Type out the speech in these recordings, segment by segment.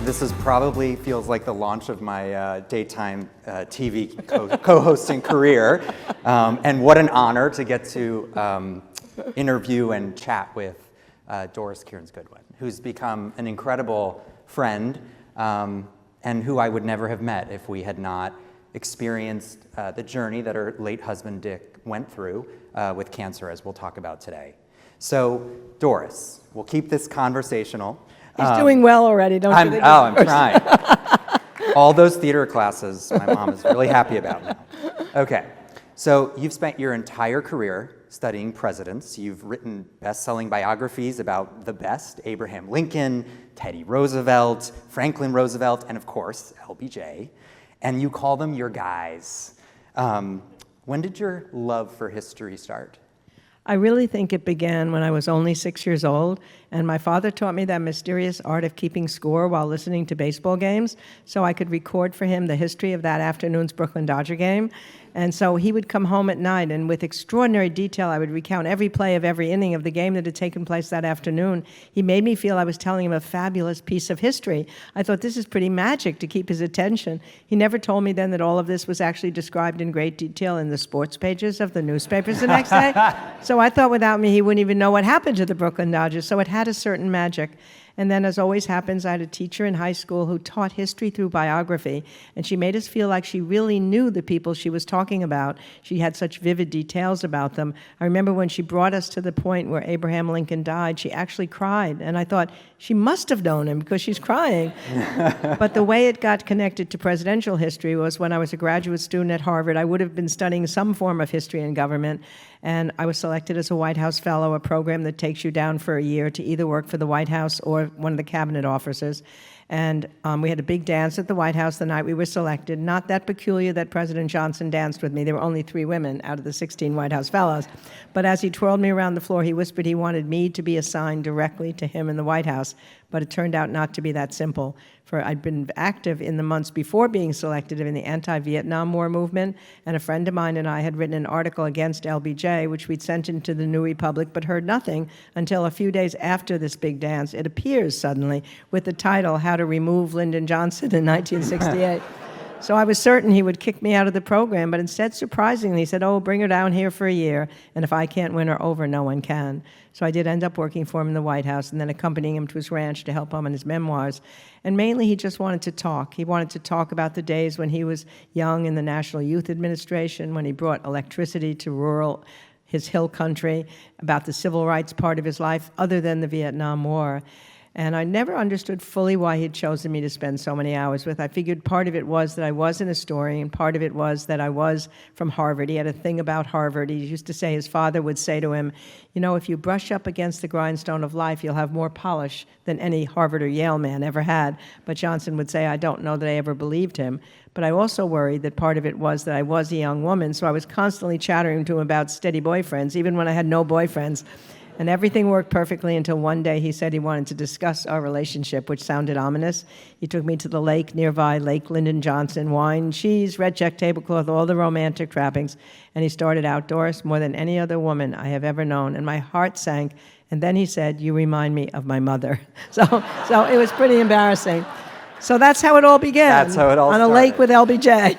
This is probably feels like the launch of my daytime TV co-hosting career. And what an honor to get to interview and chat with Doris Kearns Goodwin, who's become an incredible friend and who I would never have met if we had not experienced the journey that her late husband Dick went through with cancer, as we'll talk about today. So, Doris, we'll keep this conversational. He's doing well already, don't you think? I'm trying. All those theater classes my mom is really happy about now. Okay, so you've spent your entire career studying presidents. You've written best-selling biographies about the best, Abraham Lincoln, Teddy Roosevelt, Franklin Roosevelt, and of course, LBJ. And you call them your guys. When did your love for history start? I really think it began when I was only 6 years old, and my father taught me that mysterious art of keeping score while listening to baseball games, so I could record for him the history of that afternoon's Brooklyn Dodger game. And so he would come home at night, and with extraordinary detail, I would recount every play of every inning of the game that had taken place that afternoon. He made me feel I was telling him a fabulous piece of history. I thought, this is pretty magic to keep his attention. He never told me then that all of this was actually described in great detail in the sports pages of the newspapers the next day. So I thought without me, he wouldn't even know what happened to the Brooklyn Dodgers. So it had a certain magic. And then, as always happens, I had a teacher in high school who taught history through biography, and she made us feel like she really knew the people she was talking about. She had such vivid details about them. I remember when she brought us to the point where Abraham Lincoln died, she actually cried, and I thought, she must have known him because she's crying. But the way it got connected to presidential history was when I was a graduate student at Harvard. I would have been studying some form of history and government, and I was selected as a White House Fellow, a program that takes you down for a year to either work for the White House or one of the cabinet officers. And we had a big dance at the White House the night we were selected. Not that peculiar that President Johnson danced with me. There were only 3 women out of the 16 White House Fellows. But as he twirled me around the floor, he whispered he wanted me to be assigned directly to him in the White House. But it turned out not to be that simple. For I'd been active in the months before being selected in the anti-Vietnam War movement, and a friend of mine and I had written an article against LBJ, which we'd sent into the New Republic, but heard nothing until a few days after this big dance. It appears suddenly with the title, How to Remove Lyndon Johnson in 1968. So I was certain he would kick me out of the program, but instead, surprisingly, he said, oh, bring her down here for a year, and if I can't win her over, no one can. So I did end up working for him in the White House and then accompanying him to his ranch to help him on his memoirs. And mainly, he just wanted to talk. He wanted to talk about the days when he was young in the National Youth Administration, when he brought electricity to his hill country, about the civil rights part of his life, other than the Vietnam War. And I never understood fully why he'd chosen me to spend so many hours with. I figured part of it was that I was an historian, part of it was that I was from Harvard. He had a thing about Harvard. He used to say, his father would say to him, you know, if you brush up against the grindstone of life, you'll have more polish than any Harvard or Yale man ever had. But Johnson would say, I don't know that I ever believed him. But I also worried that part of it was that I was a young woman, so I was constantly chattering to him about steady boyfriends, even when I had no boyfriends. And everything worked perfectly until one day he said he wanted to discuss our relationship, which sounded ominous. He took me to the lake nearby, Lake Lyndon Johnson, wine, cheese, red check tablecloth, all the romantic trappings. And he started out, Doris, more than any other woman I have ever known. And my heart sank. And then he said, you remind me of my mother. So it was pretty embarrassing. So that's how it all began. That's how it all started. On a lake with LBJ.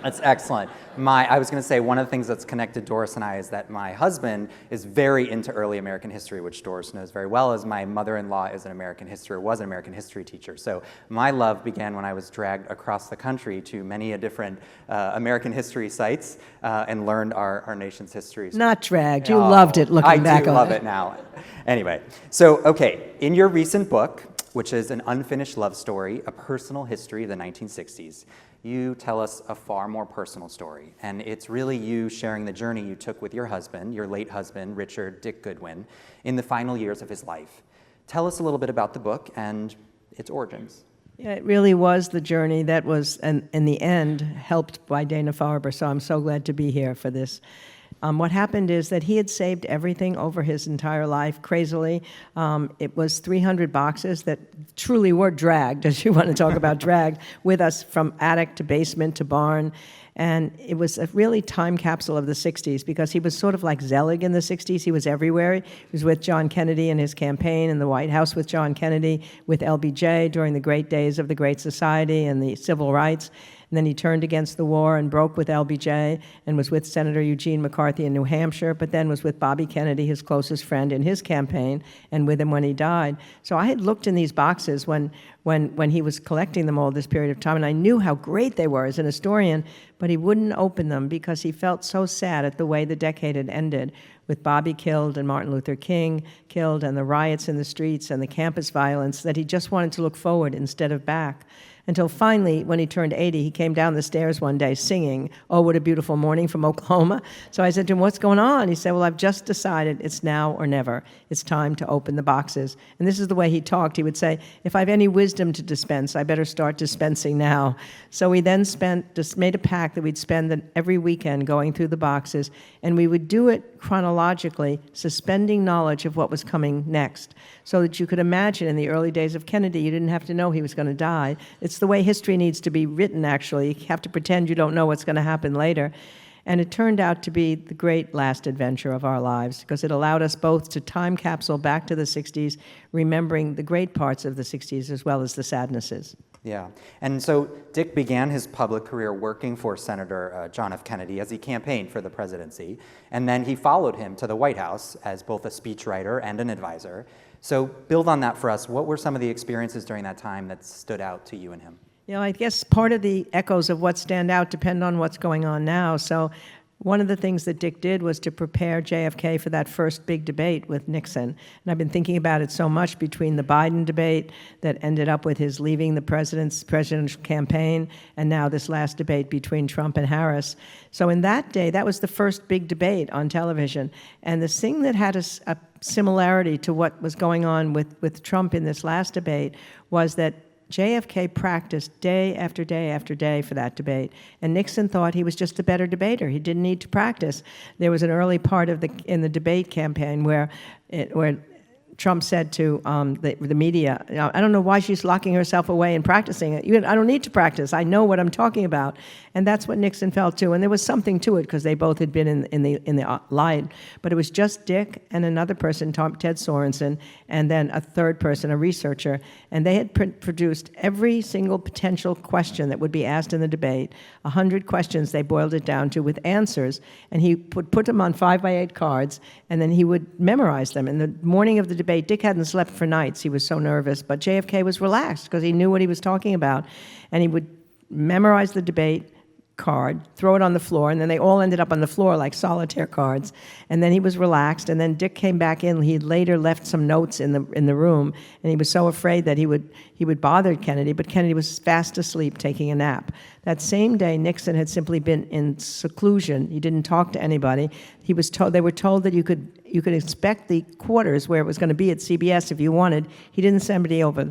That's excellent. I was going to say, one of the things that's connected Doris and I is that my husband is very into early American history, which Doris knows very well, as my mother-in-law is was an American history teacher. So my love began when I was dragged across the country to many different American history sites and learned our nation's history. Not dragged. You loved it looking back on it. I do love it now. Anyway, so, okay, in your recent book, which is An Unfinished Love Story, A Personal History of the 1960s, you tell us a far more personal story. And it's really you sharing the journey you took with your husband, your late husband, Richard Dick Goodwin, in the final years of his life. Tell us a little bit about the book and its origins. Yeah, it really was the journey that was, in the end, helped by Dana-Farber, so I'm so glad to be here for this. What happened is that he had saved everything over his entire life, crazily. It was 300 boxes that truly were dragged, as you want to talk about dragged, with us from attic to basement to barn. And it was a really time capsule of the 60s, because he was sort of like Zelig in the 60s. He was everywhere. He was with John Kennedy in his campaign, in the White House with John Kennedy, with LBJ during the great days of the Great Society and the civil rights. And then he turned against the war and broke with LBJ and was with Senator Eugene McCarthy in New Hampshire, but then was with Bobby Kennedy, his closest friend, in his campaign, and with him when he died. So I had looked in these boxes when he was collecting them all this period of time, and I knew how great they were as an historian, but he wouldn't open them because he felt so sad at the way the decade had ended, with Bobby killed and Martin Luther King killed and the riots in the streets and the campus violence, that he just wanted to look forward instead of back. Until finally, when he turned 80, he came down the stairs one day singing, "Oh, What a Beautiful Morning" from Oklahoma. So I said to him, "What's going on?" He said, "Well, I've just decided it's now or never. It's time to open the boxes." And this is the way he talked. He would say, "If I've any wisdom to dispense, I better start dispensing now." So we then made a pact that we'd spend every weekend going through the boxes, and we would do it chronologically, suspending knowledge of what was coming next, so that you could imagine in the early days of Kennedy, you didn't have to know he was going to die. It's the way history needs to be written, actually. You have to pretend you don't know what's going to happen later. And it turned out to be the great last adventure of our lives, because it allowed us both to time capsule back to the 60s, remembering the great parts of the 60s as well as the sadnesses. Yeah, and so Dick began his public career working for Senator John F. Kennedy as he campaigned for the presidency, and then he followed him to the White House as both a speechwriter and an advisor. So build on that for us. What were some of the experiences during that time that stood out to you and him? You know, I guess part of the echoes of what stand out depend on what's going on now. So one of the things that Dick did was to prepare JFK for that first big debate with Nixon. And I've been thinking about it so much between the Biden debate that ended up with his leaving the presidential campaign, and now this last debate between Trump and Harris. So in that day, that was the first big debate on television. And the thing that had a similarity to what was going on with Trump in this last debate was that JFK practiced day after day after day for that debate, and Nixon thought he was just a better debater. He didn't need to practice. There was an early part in the debate campaign where Trump said to the media, "I don't know why she's locking herself away and practicing it. I don't need to practice. I know what I'm talking about." And that's what Nixon felt too. And there was something to it because they both had been in the line. But it was just Dick and another person, Ted Sorensen, and then a third person, a researcher. And they had produced every single potential question that would be asked in the debate. 100 questions they boiled it down to with answers. And he would put them on 5x8 cards, and then he would memorize them. In the morning of the debate, Dick hadn't slept for nights. He was so nervous. But JFK was relaxed because he knew what he was talking about. And he would memorize the debate card, throw it on the floor, and then they all ended up on the floor like solitaire cards. And then he was relaxed, and then Dick came back in. He later left some notes in the room, and he was so afraid that he would bother Kennedy, but Kennedy was fast asleep taking a nap. That same day, Nixon had simply been in seclusion. He didn't talk to anybody. They were told that you could inspect the quarters where it was going to be at CBS if you wanted. He didn't send anybody over.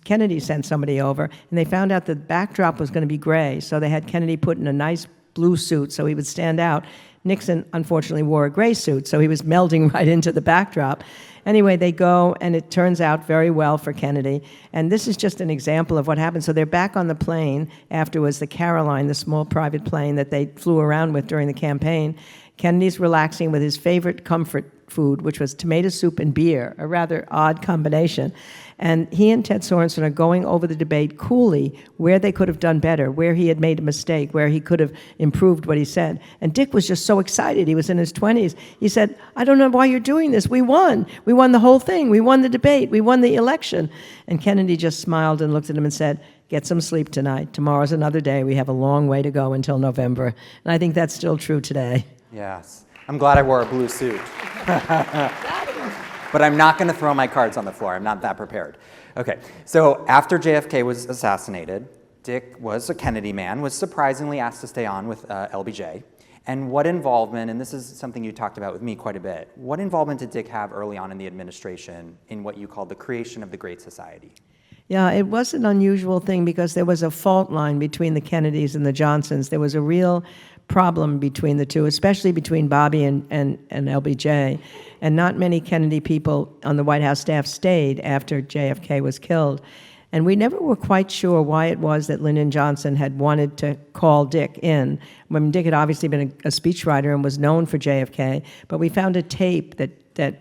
Kennedy sent somebody over, and they found out the backdrop was going to be gray, so they had Kennedy put in a nice blue suit so he would stand out. Nixon, unfortunately, wore a gray suit, so he was melding right into the backdrop. Anyway, they go, and it turns out very well for Kennedy. And this is just an example of what happened. So they're back on the plane afterwards, the Caroline, the small private plane that they flew around with during the campaign. Kennedy's relaxing with his favorite comfort food, which was tomato soup and beer, a rather odd combination. And he and Ted Sorensen are going over the debate coolly, where they could have done better, where he had made a mistake, where he could have improved what he said. And Dick was just so excited. He was in his 20s. He said, "I don't know why you're doing this. We won. We won the whole thing. We won the debate. We won the election." And Kennedy just smiled and looked at him and said, "Get some sleep tonight. Tomorrow's another day. We have a long way to go until November." And I think that's still true today. Yes. I'm glad I wore a blue suit. But I'm not going to throw my cards on the floor. I'm not that prepared. Okay, so after JFK was assassinated, Dick was a Kennedy man, was surprisingly asked to stay on with LBJ. And what involvement, and this is something you talked about with me quite a bit, what involvement did Dick have early on in the administration in what you called the creation of the Great Society? Yeah, it was an unusual thing because there was a fault line between the Kennedys and the Johnsons. There was a real problem between the two, especially between Bobby and LBJ. And not many Kennedy people on the White House staff stayed after JFK was killed. And we never were quite sure why it was that Lyndon Johnson had wanted to call Dick in. I mean, Dick had obviously been a speechwriter and was known for JFK, but we found a tape that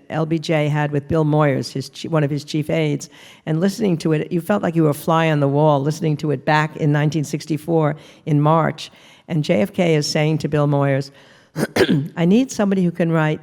LBJ had with Bill Moyers, one of his chief aides, and listening to it, you felt like you were a fly on the wall listening to it back in 1964 in March. And JFK is saying to Bill Moyers, I need somebody who can write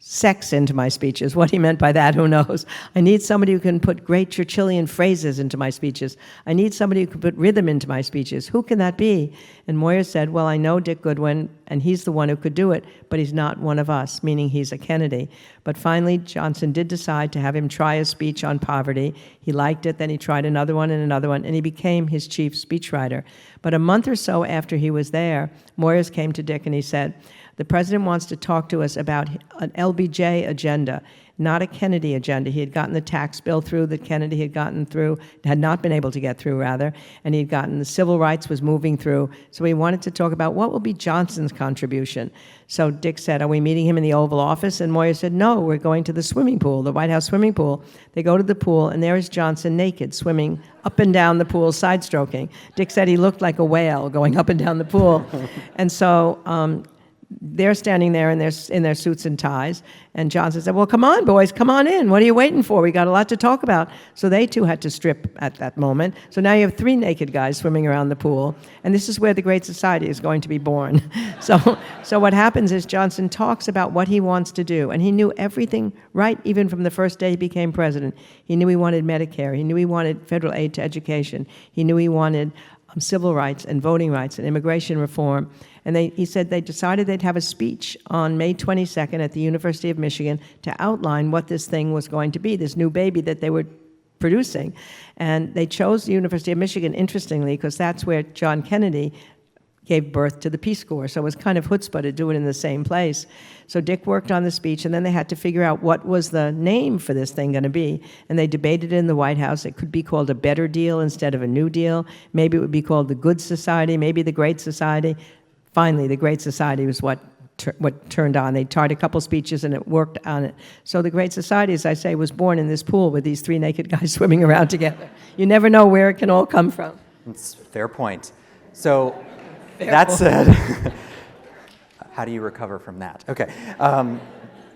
sex into my speeches. What he meant by that, who knows? I need somebody who can put great Churchillian phrases into my speeches. I need somebody who can put rhythm into my speeches. Who can that be? And Moyers said, well, I know Dick Goodwin, and he's the one who could do it, but he's not one of us, meaning he's a Kennedy. But finally, Johnson did decide to have him try a speech on poverty. He liked it, then he tried another one, and he became his chief speechwriter. But a month or so after he was there, Moyers came to Dick and he said, the president wants to talk to us about an LBJ agenda, not a Kennedy agenda. He had gotten the tax bill through that Kennedy had not been able to get through, rather, and he had gotten the civil rights was moving through. So he wanted to talk about what will be Johnson's contribution. So Dick said, are we meeting him in the Oval Office? And Moyers said, no, we're going to the swimming pool, the White House swimming pool. They go to the pool, and there is Johnson naked, swimming up and down the pool, side-stroking. Dick said he looked like a whale going up and down the pool. And so they're standing there in their suits and ties, and Johnson said, well, come on, boys, come on in. What are you waiting for? We got a lot to talk about. So they too had to strip at that moment. So now you have 3 naked guys swimming around the pool, and this is where the Great Society is going to be born. So what happens is Johnson talks about what he wants to do, and he knew everything right even from the first day he became president. He knew he wanted Medicare. He knew he wanted federal aid to education. He knew he wanted civil rights and voting rights and immigration reform. And he said they decided they'd have a speech on May 22nd at the University of Michigan to outline what this thing was going to be, this new baby that they were producing. And they chose the University of Michigan, interestingly, because that's where John Kennedy gave birth to the Peace Corps. So it was kind of chutzpah to do it in the same place. So Dick worked on the speech, and then they had to figure out what was the name for this thing going to be. And they debated it in the White House. It could be called a Better Deal instead of a New Deal. Maybe it would be called the Good Society, maybe the Great Society. Finally, the Great Society was what turned on. They tried a couple speeches, and it worked on it. So the Great Society, as I say, was born in this pool with these 3 naked guys swimming around together. You never know where it can all come from. That's a fair point. So that said, how do you recover from that? Okay,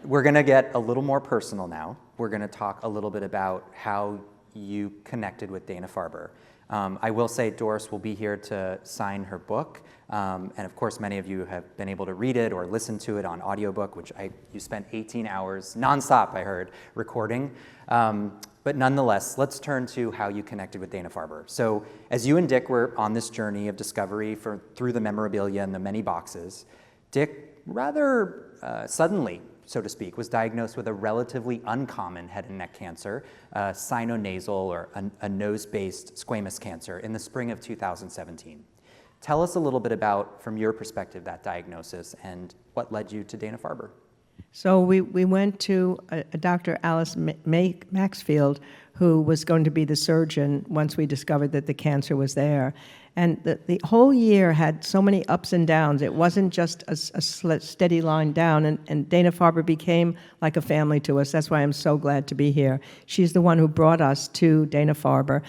we're going to get a little more personal now. We're going to talk a little bit about how you connected with Dana-Farber. I will say Doris will be here to sign her book, and of course many of you have been able to read it or listen to it on audiobook, which you spent 18 hours nonstop, I heard, recording. But nonetheless, let's turn to how you connected with Dana-Farber. So as you and Dick were on this journey of discovery through the memorabilia and the many boxes, Dick rather suddenly, so to speak, was diagnosed with a relatively uncommon head and neck cancer, sinonasal or a nose-based squamous cancer in the spring of 2017. Tell us a little bit about, from your perspective, that diagnosis and what led you to Dana-Farber. So we went to a Dr. Alice Maxfield, who was going to be the surgeon once we discovered that the cancer was there. And the whole year had so many ups and downs. It wasn't just a steady line down, and Dana-Farber became like a family to us. That's why I'm so glad to be here. She's the one who brought us to Dana-Farber.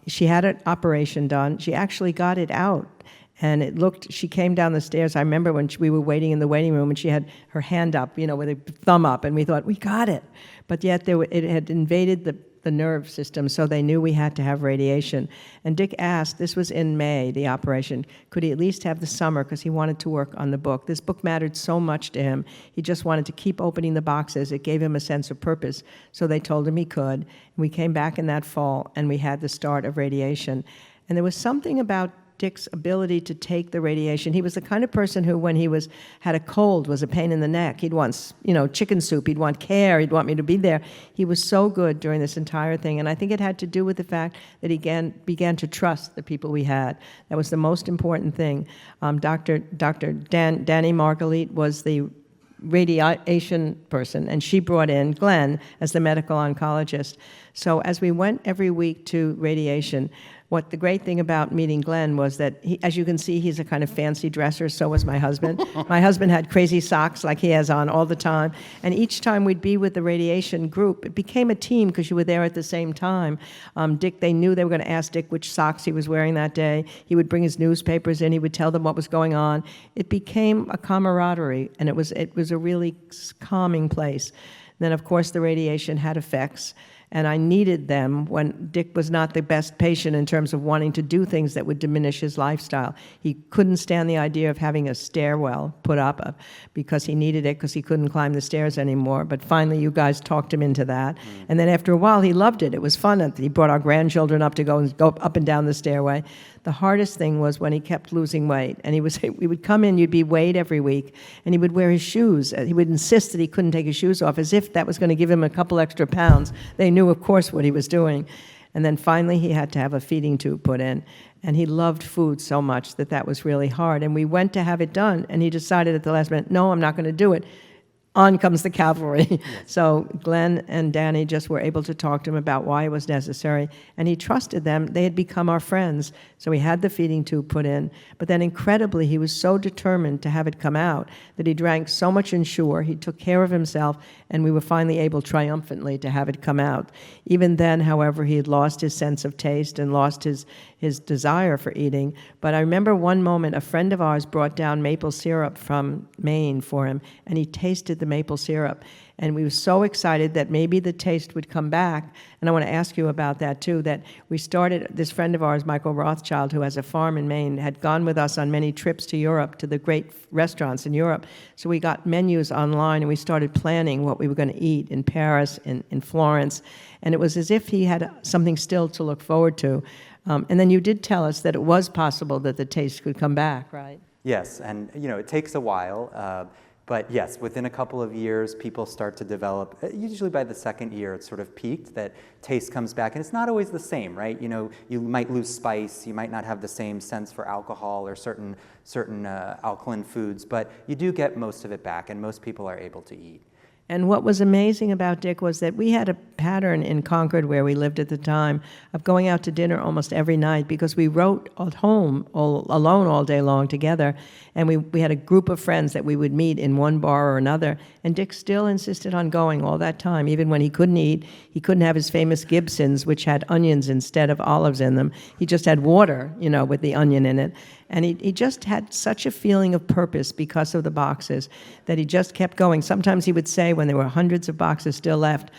She had an operation done. She actually got it out. And she came down the stairs. I remember when we were waiting in the waiting room, and she had her hand up, with a thumb up, and we thought, we got it. But yet it had invaded the nerve system, so they knew we had to have radiation. And Dick asked, this was in May, the operation, could he at least have the summer, because he wanted to work on the book. This book mattered so much to him. He just wanted to keep opening the boxes. It gave him a sense of purpose. So they told him he could. We came back in that fall, and we had the start of radiation. And there was something about Dick's ability to take the radiation. He was the kind of person who, when he had a cold, was a pain in the neck. He'd want, chicken soup. He'd want care. He'd want me to be there. He was so good during this entire thing, and I think it had to do with the fact that he began to trust the people we had. That was the most important thing. Dr. Danny Margulies was the radiation person, and she brought in Glenn as the medical oncologist. So as we went every week to radiation, What the great thing about meeting Glenn was that, as you can see, he's a kind of fancy dresser. So was my husband. My husband had crazy socks like he has on all the time. And each time we'd be with the radiation group, it became a team because you were there at the same time. Dick, they knew they were going to ask Dick which socks he was wearing that day. He would bring his newspapers in. He would tell them what was going on. It became a camaraderie, and it was a really calming place. Then, of course, the radiation had effects. And I needed them when Dick was not the best patient in terms of wanting to do things that would diminish his lifestyle. He couldn't stand the idea of having a stairwell put up because he needed it because he couldn't climb the stairs anymore. But finally, you guys talked him into that. And then after a while, he loved it. It was fun. He brought our grandchildren up to go up and down the stairway. The hardest thing was when he kept losing weight. And we would come in, you'd be weighed every week, and he would wear his shoes. He would insist that he couldn't take his shoes off, as if that was going to give him a couple extra pounds. They knew, of course, what he was doing. And then finally, he had to have a feeding tube put in. And he loved food so much that was really hard. And we went to have it done, and he decided at the last minute, no, I'm not going to do it. On comes the cavalry. Yes. So Glenn and Danny just were able to talk to him about why it was necessary, and he trusted them. They had become our friends. So he had the feeding tube put in, but then incredibly, he was so determined to have it come out that he drank so much Ensure, he took care of himself, and we were finally able triumphantly to have it come out. Even then, however, he had lost his sense of taste and lost his desire for eating. But I remember one moment, a friend of ours brought down maple syrup from Maine for him, and he tasted the maple syrup. And we were so excited that maybe the taste would come back. And I want to ask you about that, too, that we started, this friend of ours, Michael Rothschild, who has a farm in Maine, had gone with us on many trips to Europe, to the great restaurants in Europe. So we got menus online, and we started planning what we were going to eat in Paris, in Florence. And it was as if he had something still to look forward to. And then you did tell us that it was possible that the taste could come back, right? Yes, and it takes a while. But yes, within a couple of years, people start to develop, usually by the second year, it's sort of peaked, that taste comes back. And it's not always the same, right? You might lose spice, you might not have the same sense for alcohol or certain alkaline foods, but you do get most of it back, and most people are able to eat. And what was amazing about Dick was that we had a pattern in Concord, where we lived at the time, of going out to dinner almost every night because we wrote at home alone all day long together. And we had a group of friends that we would meet in one bar or another. And Dick still insisted on going all that time, even when he couldn't eat. He couldn't have his famous Gibsons, which had onions instead of olives in them. He just had water, with the onion in it. And he just had such a feeling of purpose because of the boxes that he just kept going. Sometimes he would say, when there were hundreds of boxes still left,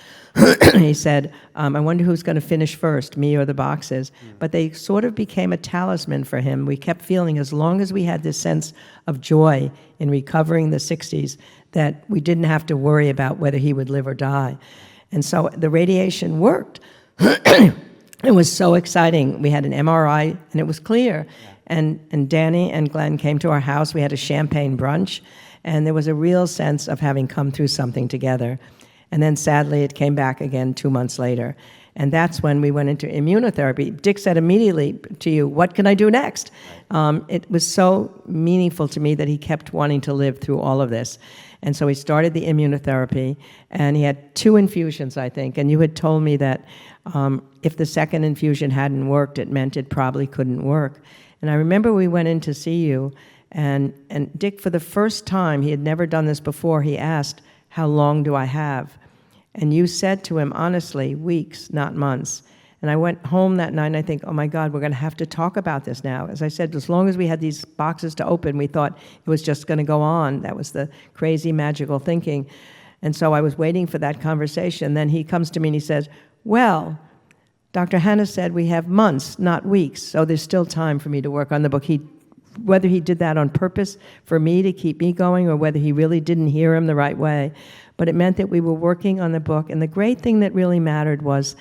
he said, I wonder who's going to finish first, me or the boxes. But they sort of became a talisman for him. We kept feeling, as long as we had this sense of joy in recovering the 60s, that we didn't have to worry about whether he would live or die. And so the radiation worked. It was so exciting. We had an MRI, and it was clear. And Danny and Glenn came to our house. We had a champagne brunch, and there was a real sense of having come through something together. And then sadly, it came back again 2 months later. And that's when we went into immunotherapy. Dick said immediately to you, what can I do next? It was so meaningful to me that he kept wanting to live through all of this. And so he started the immunotherapy, and he had 2 infusions, I think. And you had told me that if the second infusion hadn't worked, it meant it probably couldn't work. And I remember we went in to see you, and Dick, for the first time, he had never done this before, he asked, how long do I have? And you said to him, honestly, weeks, not months. And I went home that night, and I think, oh my God, we're going to have to talk about this now. As I said, as long as we had these boxes to open, we thought it was just going to go on. That was the crazy, magical thinking. And so I was waiting for that conversation. Then he comes to me and he says, well, Dr. Hanna said we have months, not weeks, so there's still time for me to work on the book. Whether he did that on purpose for me to keep me going, or whether he really didn't hear him the right way, but it meant that we were working on the book. And the great thing that really mattered was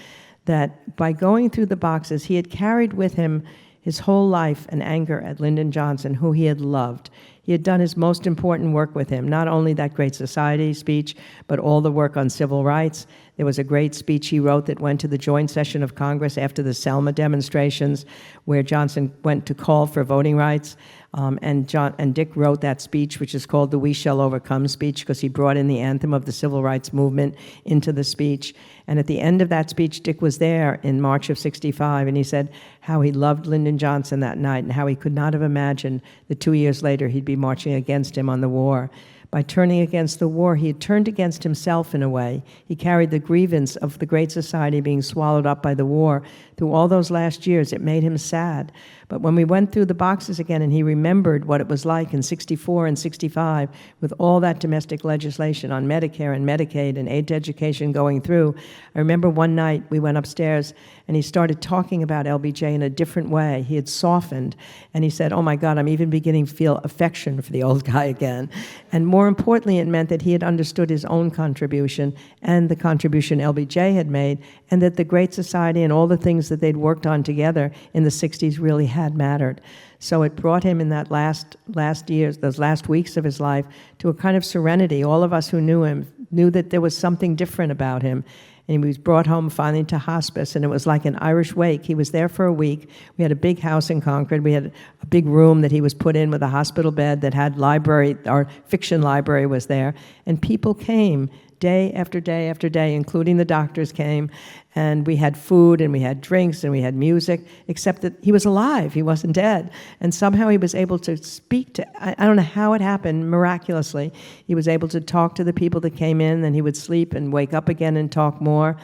that by going through the boxes, he had carried with him his whole life an anger at Lyndon Johnson, who he had loved. He had done his most important work with him, not only that Great Society speech, but all the work on civil rights. There was a great speech he wrote that went to the joint session of Congress after the Selma demonstrations, where Johnson went to call for voting rights. And Dick wrote that speech, which is called the We Shall Overcome speech, because he brought in the anthem of the civil rights movement into the speech. And at the end of that speech, Dick was there in March of '65, and he said how he loved Lyndon Johnson that night and how he could not have imagined that 2 years later he'd be marching against him on the war. By turning against the war, he had turned against himself in a way. He carried the grievance of the Great Society being swallowed up by the war. Through all those last years, it made him sad. But when we went through the boxes again and he remembered what it was like in '64 and '65 with all that domestic legislation on Medicare and Medicaid and aid to education going through, I remember one night we went upstairs and he started talking about LBJ in a different way. He had softened, and he said, "Oh my God, I'm even beginning to feel affection for the old guy again." And more importantly, it meant that he had understood his own contribution and the contribution LBJ had made, and that the Great Society and all the things that they'd worked on together in the '60s really had mattered. So it brought him in that last years, those last weeks of his life, to a kind of serenity. All of us who knew him knew that there was something different about him. And he was brought home finally to hospice, and it was like an Irish wake. He was there for a week. We had a big house in Concord. We had a big room that he was put in with a hospital bed that had library, our fiction library was there. And people came day after day after day, including the doctors came, and we had food and we had drinks and we had music, except that he was alive, he wasn't dead. And somehow he was able to speak to, I don't know how it happened, miraculously. He was able to talk to the people that came in, and he would sleep and wake up again and talk more.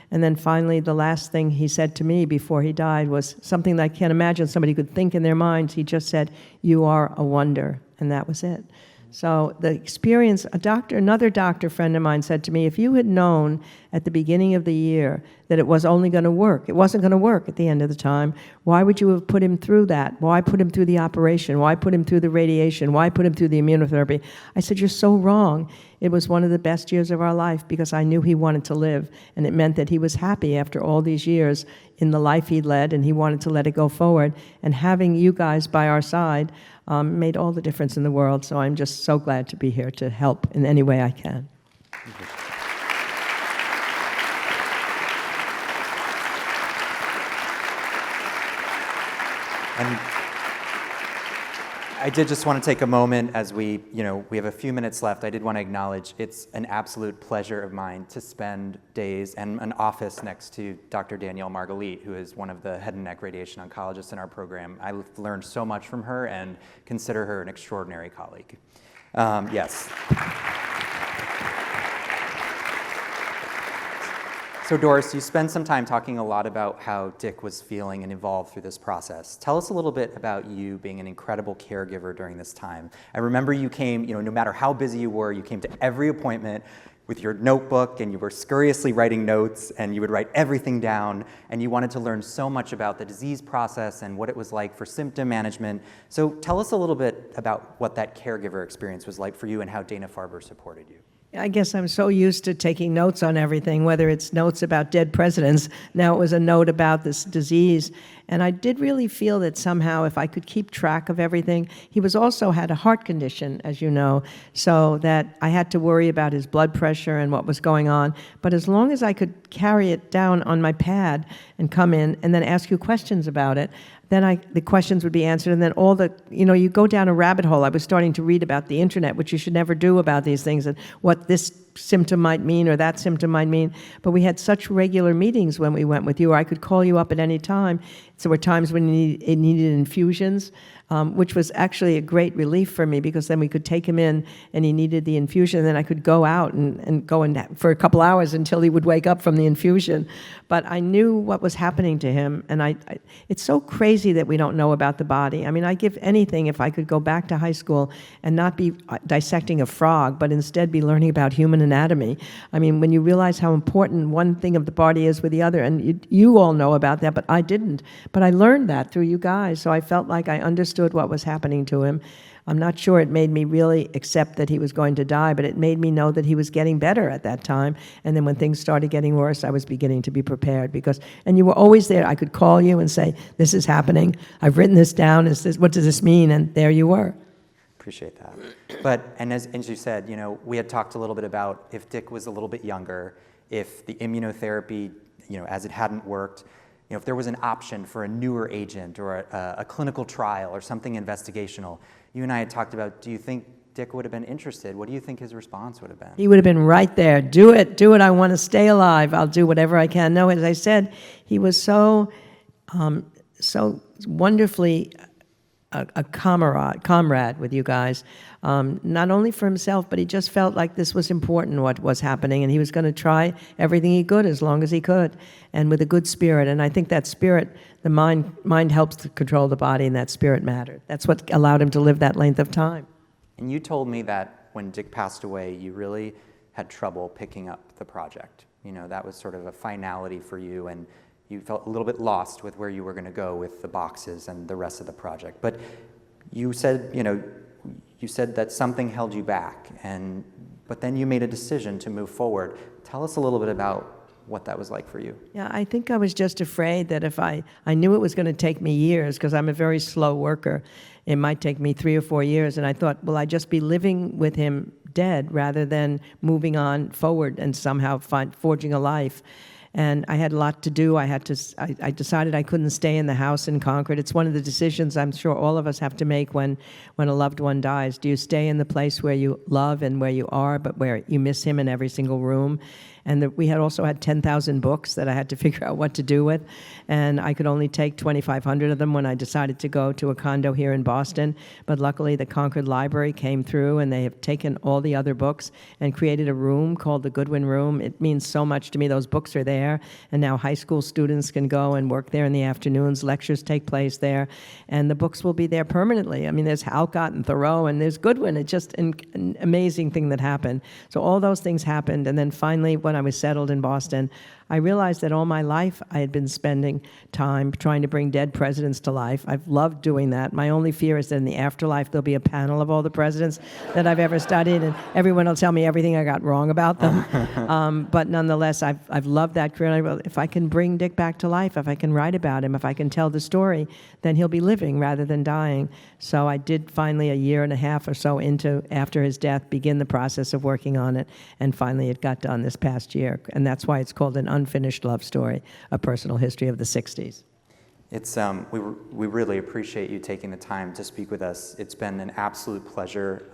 And then finally, the last thing he said to me before he died was something that I can't imagine somebody could think in their minds. He just said, "You are a wonder," and that was it. So the experience, another doctor friend of mine said to me, if you had known at the beginning of the year that it was only going to work, it wasn't going to work at the end of the time, why would you have put him through that? Why put him through the operation? Why put him through the radiation? Why put him through the immunotherapy? I said, you're so wrong. It was one of the best years of our life because I knew he wanted to live, and it meant that he was happy after all these years in the life he led, and he wanted to let it go forward. And having you guys by our side made all the difference in the world, so I'm just so glad to be here to help in any way I can. And I did just want to take a moment as we have a few minutes left. I did want to acknowledge it's an absolute pleasure of mine to spend days and an office next to Dr. Danielle Margulies, who is one of the head and neck radiation oncologists in our program. I've learned so much from her and consider her an extraordinary colleague. Yes. So Doris, you spent some time talking a lot about how Dick was feeling and evolved through this process. Tell us a little bit about you being an incredible caregiver during this time. I remember you came, no matter how busy you were, you came to every appointment with your notebook and you were scurriously writing notes and you would write everything down, and you wanted to learn so much about the disease process and what it was like for symptom management. So tell us a little bit about what that caregiver experience was like for you and how Dana-Farber supported you. I guess I'm so used to taking notes on everything, whether it's notes about dead presidents. Now it was a note about this disease. And I did really feel that somehow if I could keep track of everything, he was also had a heart condition, as you know, so that I had to worry about his blood pressure and what was going on. But as long as I could carry it down on my pad and come in and then ask you questions about it, then the questions would be answered, and then all the, you go down a rabbit hole. I was starting to read about the internet, which you should never do about these things, and what this symptom might mean or that symptom might mean. But we had such regular meetings when we went with you, or I could call you up at any time. So there were times when it needed infusions, which was actually a great relief for me, because then we could take him in and he needed the infusion, and then I could go out and go in for a couple hours until he would wake up from the infusion. But I knew what was happening to him, and it's so crazy that we don't know about the body. I mean, I'd give anything if I could go back to high school and not be dissecting a frog, but instead be learning about human anatomy. I mean, when you realize how important one thing of the body is with the other, and you all know about that, but I didn't. But I learned that through you guys, so I felt like I understood what was happening to him. I'm not sure it made me really accept that he was going to die, but it made me know that he was getting better at that time. And then when things started getting worse, I was beginning to be prepared and you were always there. I could call you and say, this is happening. I've written this down. What does this mean? And there you were. Appreciate that. And as you said, we had talked a little bit about if Dick was a little bit younger, if the immunotherapy, as it hadn't worked, if there was an option for a newer agent or a clinical trial or something investigational, you and I had talked about, do you think Dick would have been interested? What do you think his response would have been? He would have been right there. Do it. I want to stay alive. I'll do whatever I can. No, as I said, he was so wonderfully a comrade with you guys, not only for himself, but he just felt like this was important, what was happening, and he was going to try everything he could as long as he could, and with a good spirit. And I think that spirit, the mind helps to control the body, and that spirit mattered. That's what allowed him to live that length of time. And you told me that when Dick passed away, you really had trouble picking up the project. That was sort of a finality for you, and you felt a little bit lost with where you were going to go with the boxes and the rest of the project. But you said, you said that something held you back, but then you made a decision to move forward. Tell us a little bit about what that was like for you. Yeah, I think I was just afraid that if I knew it was going to take me years, because I'm a very slow worker. It might take me 3 or 4 years, and I thought, will I just be living with him dead rather than moving on forward and somehow forging a life? And I had a lot to do. I decided I couldn't stay in the house in Concord. It's one of the decisions I'm sure all of us have to make when a loved one dies. Do you stay in the place where you love and where you are, but where you miss him in every single room? And we had also had 10,000 books that I had to figure out what to do with. And I could only take 2,500 of them when I decided to go to a condo here in Boston. But luckily, the Concord Library came through, and they have taken all the other books and created a room called the Goodwin Room. It means so much to me. Those books are there. And now high school students can go and work there in the afternoons. Lectures take place there. And the books will be there permanently. I mean, there's Halcott and Thoreau, and there's Goodwin. It's just an amazing thing that happened. So all those things happened. And then finally, when I was settled in Boston, I realized that all my life I had been spending time trying to bring dead presidents to life. I've loved doing that. My only fear is that in the afterlife there'll be a panel of all the presidents that I've ever studied, and everyone will tell me everything I got wrong about them. But nonetheless, I've loved that career. And if I can bring Dick back to life, if I can write about him, if I can tell the story, then he'll be living rather than dying. So I did finally, a year and a half or so after his death, begin the process of working on it, and finally it got done this past year. And that's why it's called An Unfinished Love Story, a personal history of the 60s. It's we really appreciate you taking the time to speak with us. It's been an absolute pleasure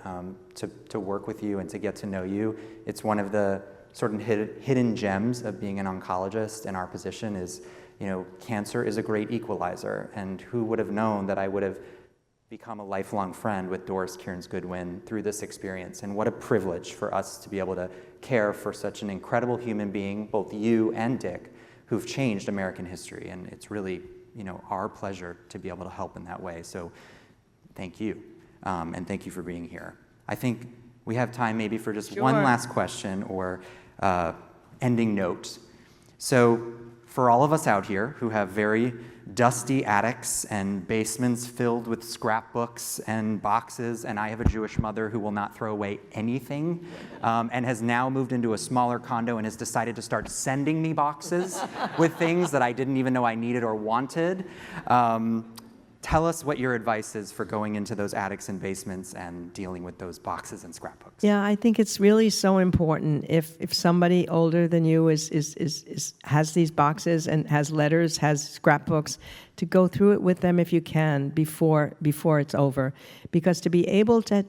to work with you and to get to know you. It's one of the sort of hidden gems of being an oncologist in our position is, cancer is a great equalizer, and who would have known that I would have become a lifelong friend with Doris Kearns Goodwin through this experience. And what a privilege for us to be able to care for such an incredible human being, both you and Dick, who've changed American history. And it's really, our pleasure to be able to help in that way. So thank you. And thank you for being here. I think we have time maybe for just one last question or ending note. So for all of us out here who have very dusty attics and basements filled with scrapbooks and boxes, and I have a Jewish mother who will not throw away anything, and has now moved into a smaller condo and has decided to start sending me boxes with things that I didn't even know I needed or wanted. Tell us what your advice is for going into those attics and basements and dealing with those boxes and scrapbooks. Yeah, I think it's really so important if somebody older than you has these boxes and has letters, has scrapbooks, to go through it with them if you can before it's over, because to be able to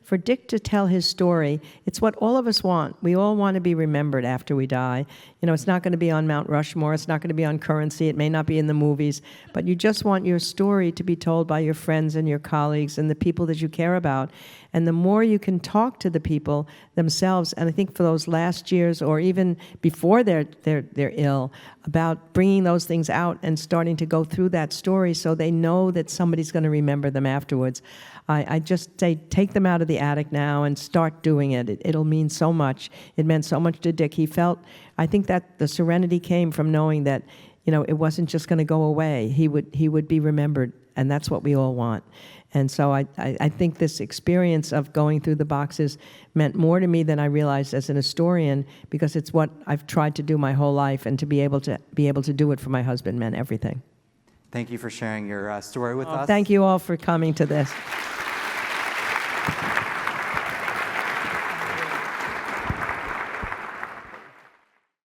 for Dick to tell his story, it's what all of us want. We all want to be remembered after we die. It's not going to be on Mount Rushmore. It's not going to be on currency. It may not be in the movies. But you just want your story to be told by your friends and your colleagues and the people that you care about. And the more you can talk to the people themselves, and I think for those last years or even before they're ill, about bringing those things out and starting to go through that story so they know that somebody's going to remember them afterwards. I just say take them out of the attic now and start doing it. It'll mean so much. It meant so much to Dick. I think that the serenity came from knowing that, it wasn't just going to go away. He would be remembered, and that's what we all want. And so I think this experience of going through the boxes meant more to me than I realized as an historian, because it's what I've tried to do my whole life, and to be able to do it for my husband meant everything. Thank you for sharing your story with us. Thank you all for coming to this.